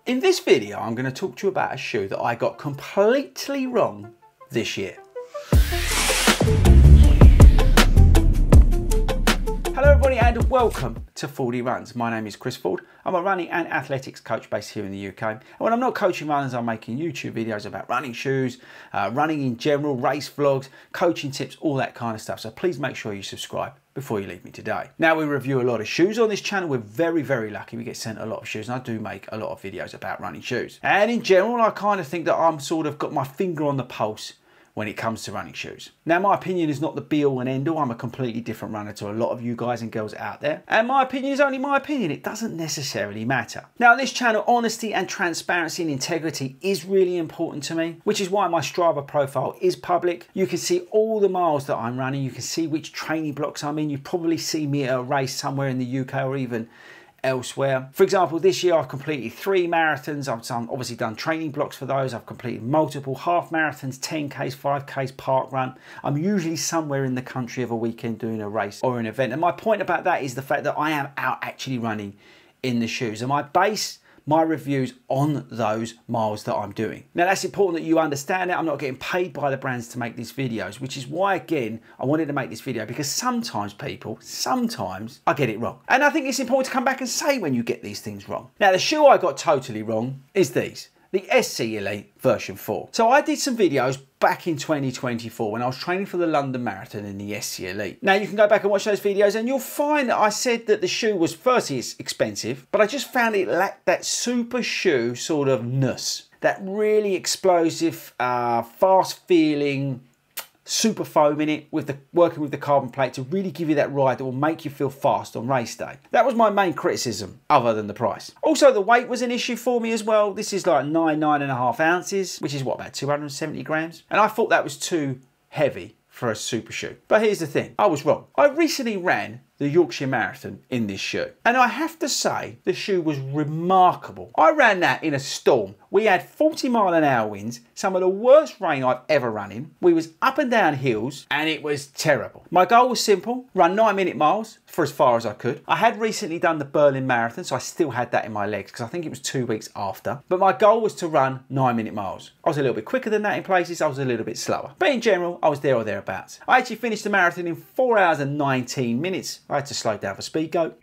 In this video, I'm going to talk to you about a shoe that I got completely wrong this year. Hello everybody and welcome to FORDY Runs. My name is Chris Ford. I'm a running and athletics coach based here in the UK. And when I'm not coaching runners, I'm making YouTube videos about running shoes, running in general, race vlogs, coaching tips, all that kind of stuff. So please make sure you subscribe before you leave me today. Now, we review a lot of shoes on this channel. We're very, very lucky. We get sent a lot of shoes, and I do make a lot of videos about running shoes. And in general, I kind of think that I'm sort of got my finger on the pulse when it comes to running shoes. Now, my opinion is not the be all and end all. I'm a completely different runner to a lot of you guys and girls out there. And my opinion is only my opinion. It doesn't necessarily matter. Now, on this channel, honesty and transparency and integrity is really important to me, which is why my Strava profile is public. You can see all the miles that I'm running. You can see which training blocks I'm in. You probably see me at a race somewhere in the UK or even elsewhere. For example, this year I've completed 3 marathons. I've obviously done training blocks for those. I've completed multiple half marathons, 10Ks, 5Ks, park run. I'm usually somewhere in the country of a weekend doing a race or an event. And my point about that is the fact that I am out actually running in the shoes. And I base my reviews on those miles that I'm doing. Now, that's important that you understand that. I'm not getting paid by the brands to make these videos, which is why, again, I wanted to make this video, because sometimes I get it wrong. And I think it's important to come back and say when you get these things wrong. Now, the shoe I got totally wrong is these, the SC Elite version 4. So I did some videos back in 2024 when I was training for the London Marathon in the SC Elite. Now, you can go back and watch those videos and you'll find that I said that the shoe was, firstly, it's expensive, but I just found it lacked that super shoe sort of ness, that really explosive, fast feeling, super foam in it, with working with the carbon plate to really give you that ride that will make you feel fast on race day. That was my main criticism, other than the price. Also, the weight was an issue for me as well. This is like 9.5 ounces, which is what, about 270 grams? And I thought that was too heavy for a super shoe. But here's the thing, I was wrong. I recently ran the Yorkshire Marathon in this shoe, and I have to say the shoe was remarkable. I ran that in a storm. We had 40-mile-an-hour winds, some of the worst rain I've ever run in. We was up and down hills, and it was terrible. My goal was simple: run 9-minute miles for as far as I could. I had recently done the Berlin Marathon, so I still had that in my legs because I think it was 2 weeks after. But my goal was to run 9-minute miles. I was a little bit quicker than that in places, I was a little bit slower. But in general, I was there or thereabouts. I actually finished the marathon in 4 hours and 19 minutes. I had to slow down for speed goat.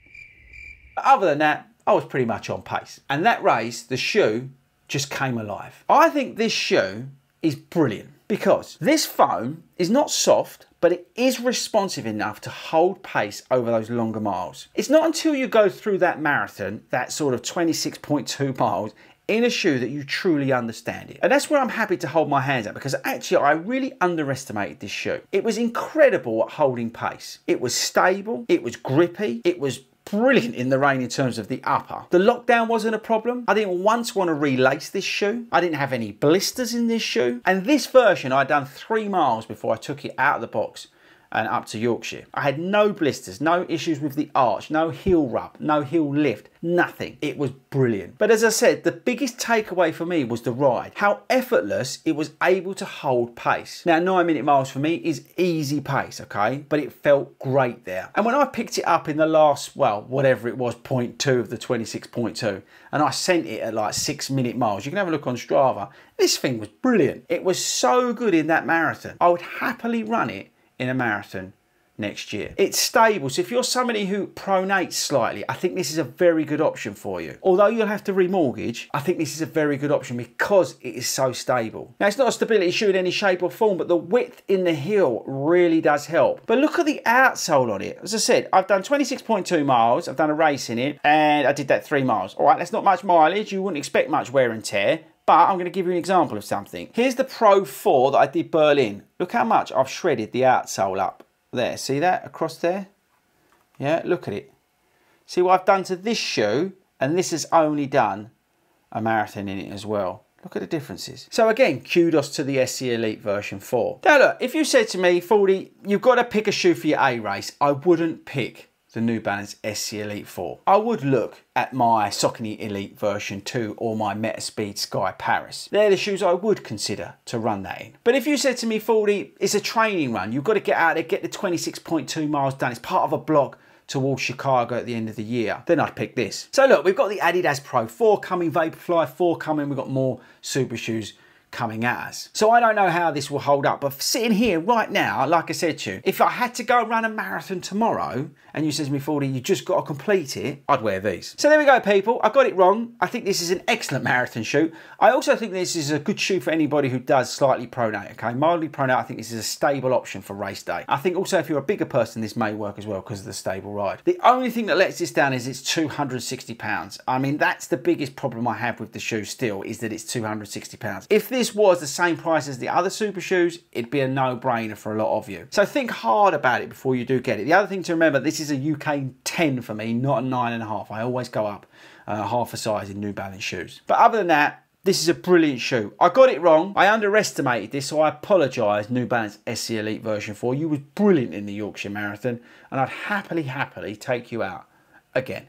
But other than that, I was pretty much on pace. And that race, the shoe just came alive. I think this shoe is brilliant because this foam is not soft, but it is responsive enough to hold pace over those longer miles. It's not until you go through that marathon, that sort of 26.2 miles, in a shoe that you truly understand it. And that's where I'm happy to hold my hands up, because actually I really underestimated this shoe. It was incredible at holding pace. It was stable, it was grippy, it was brilliant in the rain in terms of the upper. The lockdown wasn't a problem. I didn't once want to relace this shoe. I didn't have any blisters in this shoe. And this version, I'd done 3 miles before I took it out of the box and up to Yorkshire. I had no blisters, no issues with the arch, no heel rub, no heel lift, nothing. It was brilliant. But as I said, the biggest takeaway for me was the ride. How effortless it was able to hold pace. Now, 9-minute miles for me is easy pace, okay? But it felt great there. And when I picked it up in the last, well, whatever it was, 0.2 of the 26.2, and I sent it at like 6-minute miles, you can have a look on Strava, this thing was brilliant. It was so good in that marathon. I would happily run it in a marathon next year. It's stable, so if you're somebody who pronates slightly, I think this is a very good option for you. Although you'll have to remortgage, I think this is a very good option because it is so stable. Now, it's not a stability shoe in any shape or form, but the width in the heel really does help. But look at the outsole on it. As I said, I've done 26.2 miles, I've done a race in it, and I did that 3 miles. All right, that's not much mileage, you wouldn't expect much wear and tear, but I'm going to give you an example of something. Here's the Pro 4 that I did Berlin. Look how much I've shredded the outsole up. There, see that across there? Yeah, look at it. See what I've done to this shoe, and this has only done a marathon in it as well. Look at the differences. So again, kudos to the SC Elite version 4. Now look, if you said to me, FORDY, you've got to pick a shoe for your A race, I wouldn't pick the New Balance SC Elite 4. I would look at my Saucony Elite version 2 or my Metaspeed Sky Paris. They're the shoes I would consider to run that in. But if you said to me, FORDY, it's a training run, you've got to get out there, get the 26.2 miles done, it's part of a block, towards Chicago at the end of the year, then I'd pick this. So look, we've got the Adidas Pro 4 coming, Vaporfly 4 coming, we've got more super shoes coming at us. So I don't know how this will hold up, but sitting here right now, like I said to you, if I had to go and run a marathon tomorrow and you said to me, Fordy, you just got to complete it, I'd wear these. So there we go, people. I got it wrong. I think this is an excellent marathon shoe. I also think this is a good shoe for anybody who does slightly pronate, okay? Mildly pronate, I think this is a stable option for race day. I think also if you're a bigger person, this may work as well because of the stable ride. The only thing that lets this down is it's 260 pounds. I mean, that's the biggest problem I have with the shoe still, is that it's 260 pounds. If this was the same price as the other super shoes, it'd be a no-brainer for a lot of you. So think hard about it before you do get it. The other thing to remember, this is a UK 10 for me, not a 9.5. I always go up half a size in New Balance shoes. But other than that, this is a brilliant shoe. I got it wrong. I underestimated this, so I apologise, New Balance SC Elite version 4. You was brilliant in the Yorkshire Marathon, and I'd happily take you out again.